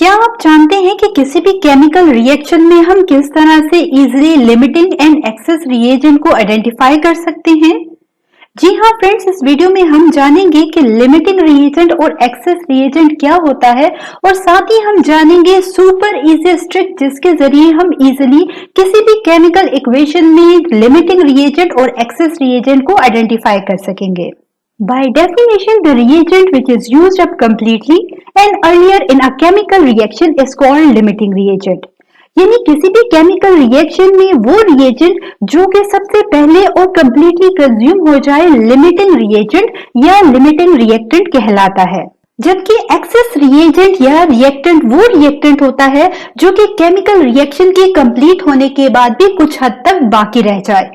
क्या आप जानते हैं कि किसी भी केमिकल रिएक्शन में हम किस तरह से easily limiting and access reagent को आइडेंटिफाई कर सकते हैं? जी हाँ फ्रेंड्स, इस वीडियो में हम जानेंगे कि लिमिटिंग रिएजेंट और एक्सेस रिएजेंट क्या होता है और साथ ही हम जानेंगे सुपर इजी ट्रिक जिसके जरिए हम इजीली किसी भी केमिकल इक्वेशन में लिमिटिंग रिएजेंट और एक्सेस रिएजेंट को आइडेंटिफाई कर सकेंगे। By definition, the reagent which is used up completely and earlier in a chemical reaction is called limiting reagent. यानी किसी भी केमिकल रिएक्शन में वो रिएजेंट जो कि सबसे पहले और कंप्लीटली कंज्यूम हो जाए लिमिटिंग रिएजेंट या लिमिटिंग रिएक्टेंट कहलाता है। जबकि एक्सेस रिएजेंट या रिएक्टेंट वो रिएक्टेंट होता है जो कि केमिकल रिएक्शन के कंप्लीट होने के बाद भी कुछ हद तक बाकी रह जाए।